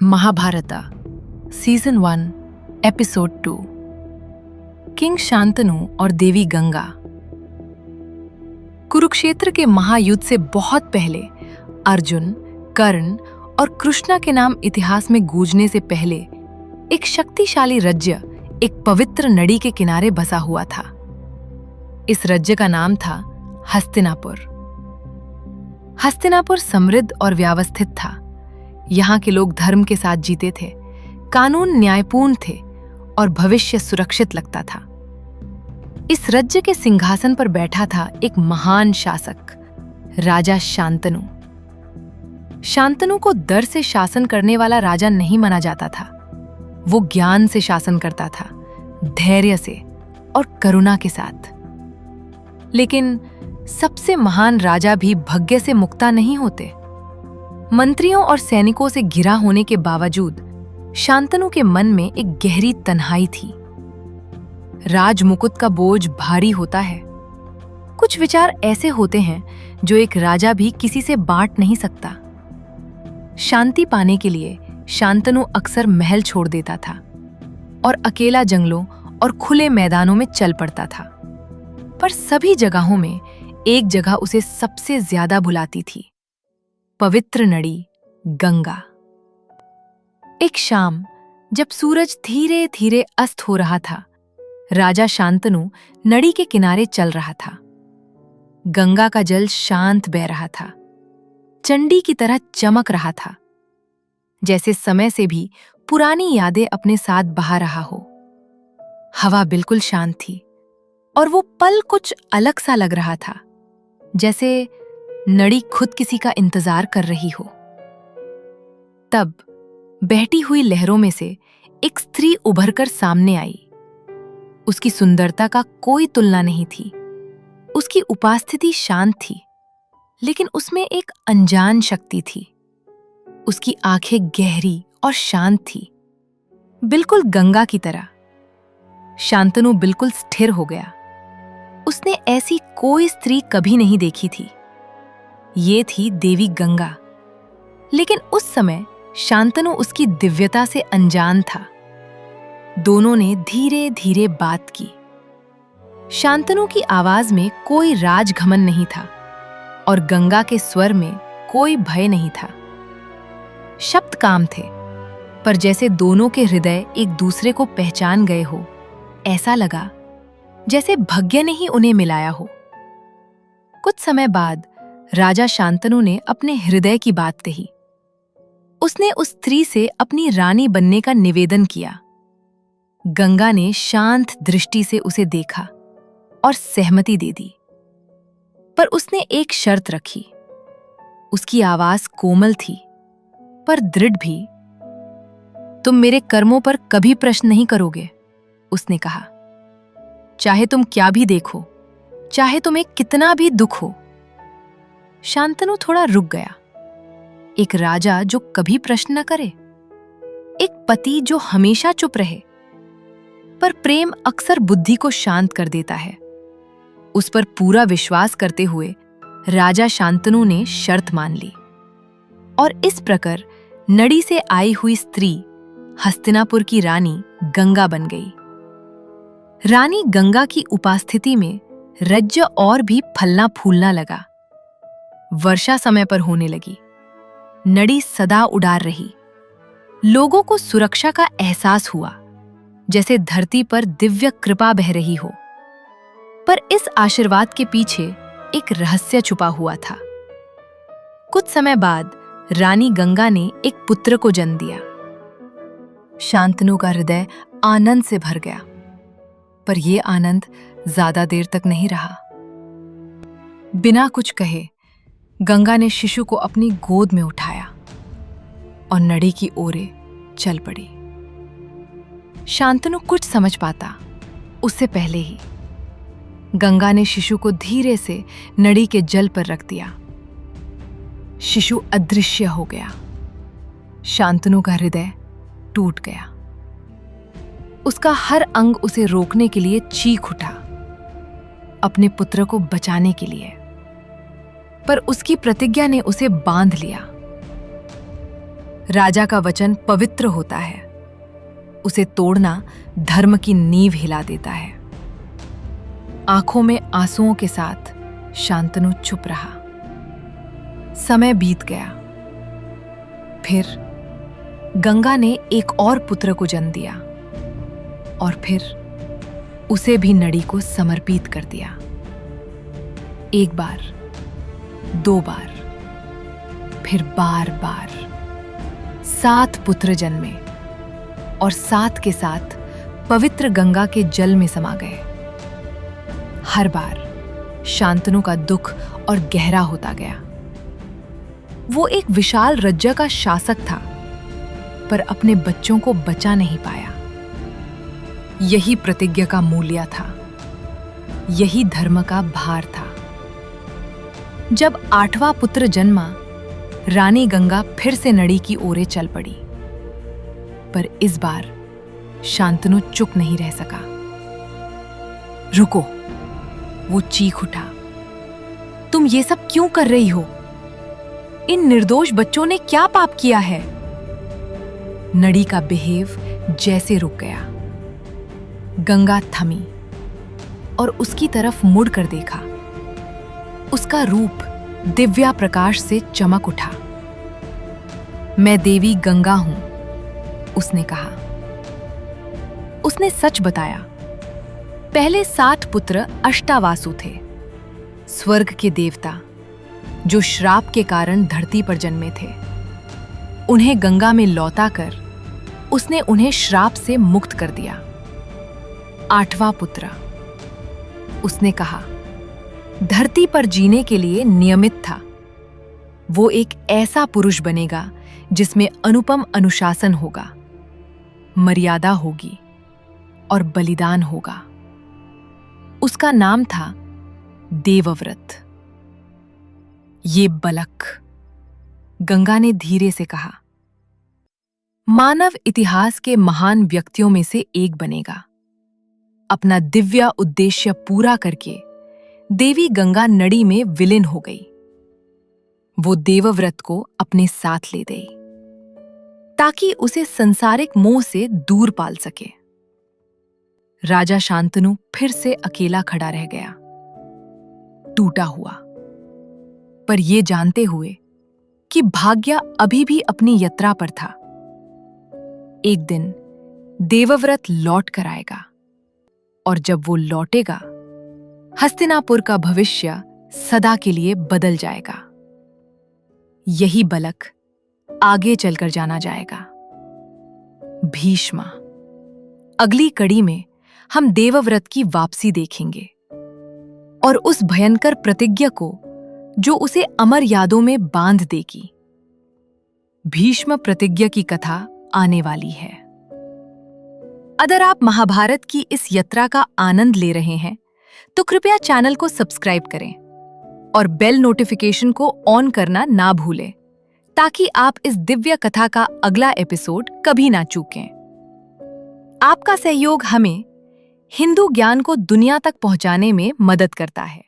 महाभारता season 1 episode 2 king Shantanu और देवी गंगा। कुरुक्षेत्र के महायुद्ध से बहुत पहले अर्जुन, कर्ण और कृष्णा के नाम इतिहास में गूंजने से पहले एक शक्तिशाली राज्य एक पवित्र नदी के किनारे बसा हुआ था। इस राज्य का नाम था हस्तिनापुर। हस्तिनापुर समृद्ध और व्यवस्थित था। यहाँ के लोग धर्म के साथ जीते थे, कानून न्यायपूर्ण थे और भविष्य सुरक्षित लगता था। इस राज्य के सिंहासन पर बैठा था एक महान शासक, राजा शांतनु। शांतनु को डर से शासन करने वाला राजा नहीं माना जाता था। वो ज्ञान से शासन करता था, धैर्य से और करुणा के साथ। लेकिन सबसे महान राजा भी भाग्य से मुक्ता नहीं होते। मंत्रियों और सैनिकों से घिरा होने के बावजूद शांतनु के मन में एक गहरी तन्हाई थी। राजमुकुट का बोझ भारी होता है। कुछ विचार ऐसे होते हैं जो एक राजा भी किसी से बांट नहीं सकता। शांति पाने के लिए शांतनु अक्सर महल छोड़ देता था और अकेला जंगलों और खुले मैदानों में चल पड़ता था। पर सभी जगहों में एक जगह उसे सबसे ज्यादा भुलाती थी, पवित्र नदी गंगा। एक शाम जब सूरज धीरे धीरे अस्त हो रहा था, राजा शांतनु नदी के किनारे चल रहा था। गंगा का जल शांत बह रहा था, चंडी की तरह चमक रहा था, जैसे समय से भी पुरानी यादें अपने साथ बहा रहा हो। हवा बिल्कुल शांत थी और वो पल कुछ अलग सा लग रहा था, जैसे नदी खुद किसी का इंतजार कर रही हो। तब बहती हुई लहरों में से एक स्त्री उभरकर सामने आई। उसकी सुंदरता का कोई तुलना नहीं थी। उसकी उपस्थिति शांत थी, लेकिन उसमें एक अनजान शक्ति थी। उसकी आंखें गहरी और शांत थी, बिल्कुल गंगा की तरह। शांतनु बिल्कुल स्थिर हो गया। उसने ऐसी कोई स्त्री कभी नहीं देखी थी। ये थी देवी गंगा। लेकिन उस समय शांतनु उसकी दिव्यता से अनजान था। दोनों ने धीरे धीरे बात की। शांतनु की आवाज में कोई राजघमंड नहीं था और गंगा के स्वर में कोई भय नहीं था। शब्द काम थे, पर जैसे दोनों के हृदय एक दूसरे को पहचान गए हो, ऐसा लगा जैसे भाग्य ने ही उन्हें मिलाया हो। कुछ समय बाद राजा शांतनु ने अपने हृदय की बात कही। उसने उस स्त्री से अपनी रानी बनने का निवेदन किया। गंगा ने शांत दृष्टि से उसे देखा और सहमति दे दी। पर उसने एक शर्त रखी। उसकी आवाज कोमल थी, पर दृढ़ भी। तुम मेरे कर्मों पर कभी प्रश्न नहीं करोगे, उसने कहा। चाहे तुम क्या भी देखो, चाहे तुम्हें कितना भी दुख हो। शांतनु थोड़ा रुक गया। एक राजा जो कभी प्रश्न न करे, एक पति जो हमेशा चुप रहे। पर प्रेम अक्सर बुद्धि को शांत कर देता है। उस पर पूरा विश्वास करते हुए राजा शांतनु ने शर्त मान ली और इस प्रकार नदी से आई हुई स्त्री हस्तिनापुर की रानी गंगा बन गई। रानी गंगा की उपस्थिति में राज्य और भी फलना फूलना लगा। वर्षा समय पर होने लगी। नदी सदा उड़ार रही। लोगों को सुरक्षा का एहसास हुआ, जैसे धरती पर दिव्य कृपा बह रही हो। पर इस आशीर्वाद के पीछे एक रहस्य छुपा हुआ था। कुछ समय बाद रानी गंगा ने एक पुत्र को जन्म दिया। शांतनु का हृदय आनंद से भर गया, पर यह आनंद ज्यादा देर तक नहीं रहा। बिना कुछ कहे गंगा ने शिशु को अपनी गोद में उठाया और नदी की ओरे चल पड़ी। शांतनु कुछ समझ पाता उससे पहले ही गंगा ने शिशु को धीरे से नदी के जल पर रख दिया। शिशु अदृश्य हो गया। शांतनु का हृदय टूट गया। उसका हर अंग उसे रोकने के लिए चीख उठा, अपने पुत्र को बचाने के लिए। पर उसकी प्रतिज्ञा ने उसे बांध लिया। राजा का वचन पवित्र होता है, उसे तोड़ना धर्म की नींव हिला देता है। आंखों में आंसुओं के साथ शांतनु चुप रहा। समय बीत गया। फिर गंगा ने एक और पुत्र को जन्म दिया और फिर उसे भी नड़ी को समर्पित कर दिया। एक बार, 2 बार, फिर बार बार 7 पुत्र जन्मे और साथ के साथ पवित्र गंगा के जल में समा गए। हर बार शांतनु का दुख और गहरा होता गया। वो एक विशाल राज्य का शासक था, पर अपने बच्चों को बचा नहीं पाया। यही प्रतिज्ञा का मूल्य था, यही धर्म का भार था। जब 8वां पुत्र जन्मा, रानी गंगा फिर से नड़ी की ओर चल पड़ी, पर इस बार शांतनु चुप नहीं रह सका। रुको, वो चीख उठा, तुम ये सब क्यों कर रही हो? इन निर्दोष बच्चों ने क्या पाप किया है? नड़ी का बिहेव जैसे रुक गया। गंगा थमी और उसकी तरफ मुड़कर देखा। उसका रूप दिव्या प्रकाश से चमक उठा। मैं देवी गंगा हूं, उसने कहा। उसने सच बताया। पहले 7 पुत्र अष्टावासु थे, स्वर्ग के देवता जो श्राप के कारण धरती पर जन्मे थे। उन्हें गंगा में लौटाकर उसने उन्हें श्राप से मुक्त कर दिया। 8वां पुत्र, उसने कहा, धरती पर जीने के लिए नियमित था। वो एक ऐसा पुरुष बनेगा जिसमें अनुपम अनुशासन होगा, मर्यादा होगी और बलिदान होगा। उसका नाम था देवव्रत। ये बलक, गंगा ने धीरे से कहा, मानव इतिहास के महान व्यक्तियों में से एक बनेगा। अपना दिव्य उद्देश्य पूरा करके देवी गंगा नड़ी में विलीन हो गई। वो देवव्रत को अपने साथ ले गई ताकि उसे संसारिक मोह से दूर पाल सके। राजा शांतनु फिर से अकेला खड़ा रह गया, टूटा हुआ, पर यह जानते हुए कि भाग्य अभी भी अपनी यात्रा पर था। एक दिन देवव्रत लौट कर आएगा और जब वो लौटेगा, हस्तिनापुर का भविष्य सदा के लिए बदल जाएगा। यही बलक आगे चलकर जाना जाएगा, भीष्म। अगली कड़ी में हम देवव्रत की वापसी देखेंगे और उस भयंकर प्रतिज्ञा को जो उसे अमर यादों में बांध देगी। भीष्म प्रतिज्ञा की कथा आने वाली है। अगर आप महाभारत की इस यात्रा का आनंद ले रहे हैं तो कृपया चैनल को सब्सक्राइब करें और बेल नोटिफिकेशन को ऑन करना ना भूलें ताकि आप इस दिव्य कथा का अगला एपिसोड कभी ना चूकें। आपका सहयोग हमें हिंदू ज्ञान को दुनिया तक पहुंचाने में मदद करता है।